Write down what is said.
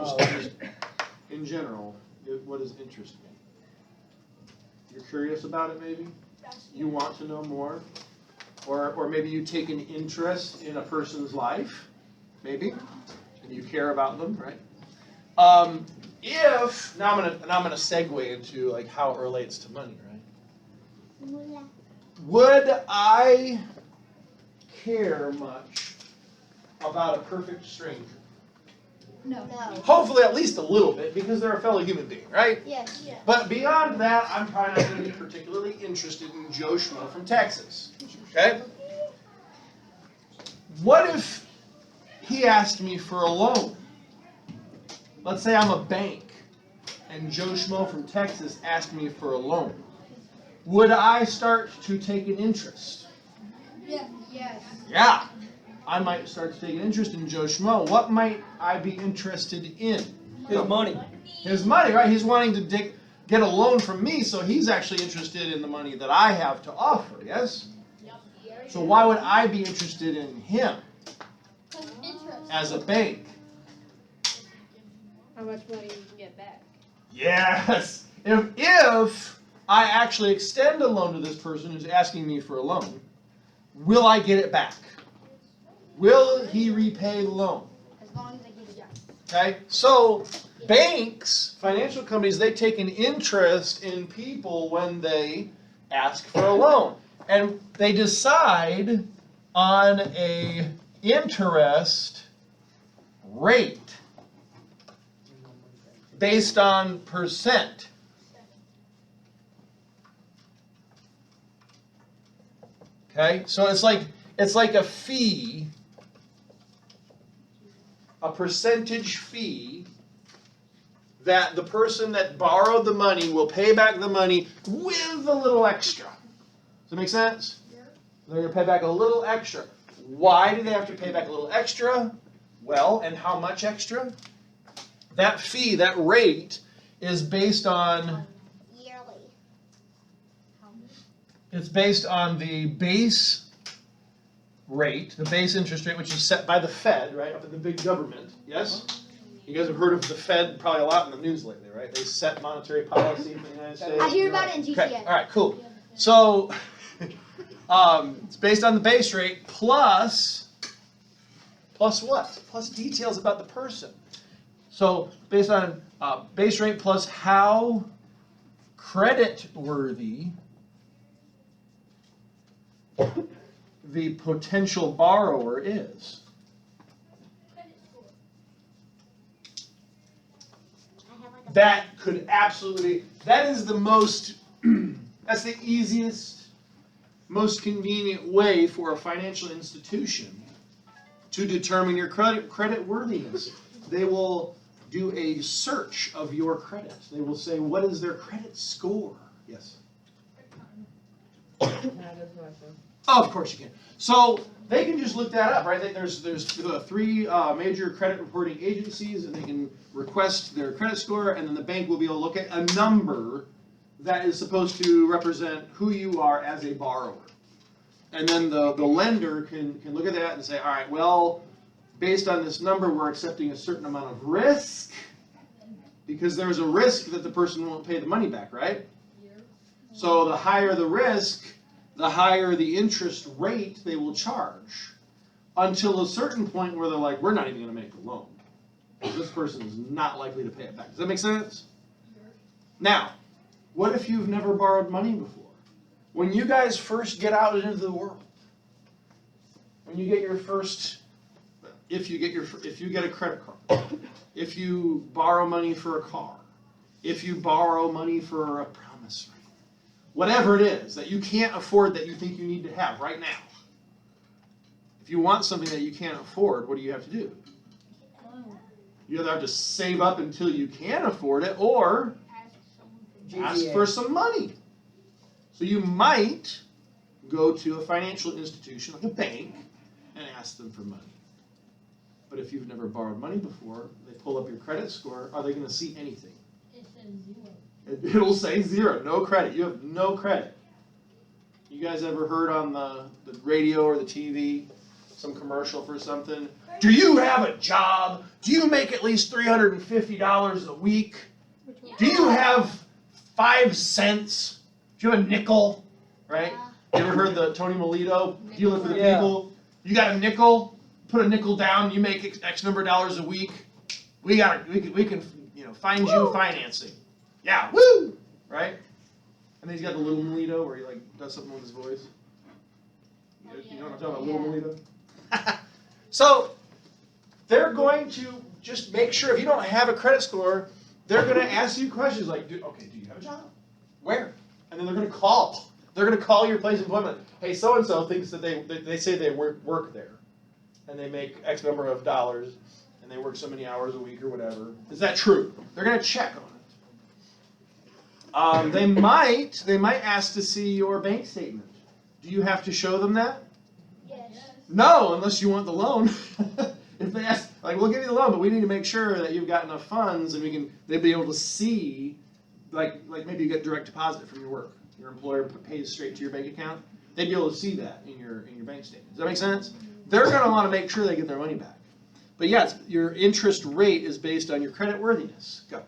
just in general, what does interest mean? You're curious about it, maybe? You want to know more? Or maybe you take an interest in a person's life, maybe, and you care about them, right? Now I'm gonna segue into like how it relates to money, right? Would I care much about a perfect stranger? No. Hopefully at least a little bit, because they're a fellow human being, right? Yes. Yeah. But beyond that, I'm probably not going to be particularly interested in Joe Schmo from Texas. Okay? What if he asked me for a loan? Let's say I'm a bank, and Joe Schmo from Texas asked me for a loan. Would I start to take an interest? Yeah. Yes. Yeah. I might start to take an interest in Joe Schmo. What might I be interested in? His money. His money, right? He's wanting to get a loan from me, so he's actually interested in the money that I have to offer, yes? So why would I be interested in him as a bank? How much money you can get back. Yes! If I actually extend a loan to this person who's asking me for a loan, will I get it back? Will he repay the loan? As long as I get it done. Okay? So banks, financial companies, they take an interest in people when they ask for a loan. And they decide on a interest rate based on percent. Okay? So it's like a fee, a percentage fee that the person that borrowed the money will pay back the money with a little extra. Does that make sense? They're going to pay back a little extra. Why do they have to pay back a little extra? Well, and how much extra? That fee, that rate, is based on Yearly. it's based on the base rate, the base interest rate, which is set by the Fed, right, up in the big government. Yes? You guys have heard of the Fed probably a lot in the news lately, right? They set monetary policy for the United States. I hear about it in GTA. Okay, all right, cool. So it's based on the base rate plus what? Plus details about the person. So based on base rate plus how credit-worthy the potential borrower is. That could absolutely, that is the most, that's the easiest, most convenient way for a financial institution to determine your credit worthiness. They will do a search of your credit. They will say, what is their credit score? Yes? Oh, of course you can. So they can just look that up, right? There's three major credit reporting agencies, and they can request their credit score, and then the bank will be able to look at a number that is supposed to represent who you are as a borrower. And then the lender can look at that and say, all right, well, based on this number, we're accepting a certain amount of risk, because there's a risk that the person won't pay the money back, right? So the higher the risk, the higher the interest rate they will charge, until a certain point where they're like, we're not even going to make the loan, because this person is not likely to pay it back. Does that make sense? Now, what if you've never borrowed money before? When you guys first get out into the world, when you get your first, if you get a credit card, if you borrow money for a car, if you borrow money for a promissory, whatever it is that you can't afford that you think you need to have right now. If you want something that you can't afford, what do you have to do? You either have to save up until you can afford it, or ask for some money. So you might go to a financial institution like a bank and ask them for money. But if you've never borrowed money before, they pull up your credit score, are they going to see anything? It says 0. It'll say 0, no credit. You have no credit. You guys ever heard on the radio or the TV some commercial for something. Do you have a job? Do you make at least $350 a week? Do you have 5 cents? Do you have a nickel? Right? You ever heard the Tony Melito, Dealer for the Yeah. People? You got a nickel? Put a nickel down. You make X number of dollars a week. We can find you financing. Yeah, woo! Right? And then he's got the little Melito where he like does something with his voice. You know what I'm talking about, little Melito? So they're going to just make sure if you don't have a credit score, they're going to ask you questions like, do you have a job? Where? And then they're going to call. They're going to call your place of employment. Hey, so and so thinks that they say they work there, and they make X number of dollars, and they work so many hours a week or whatever. Is that true? They're going to check on it. They might ask to see your bank statement. Do you have to show them that? Yes. No, unless you want the loan. If they ask, like, we'll give you the loan, but we need to make sure that you've got enough funds, and they'd be able to see, like maybe you get direct deposit from your work. Your employer pays straight to your bank account. They'd be able to see that in your bank statement. Does that make sense? They're going to want to make sure they get their money back. But yes, your interest rate is based on your credit worthiness. Go.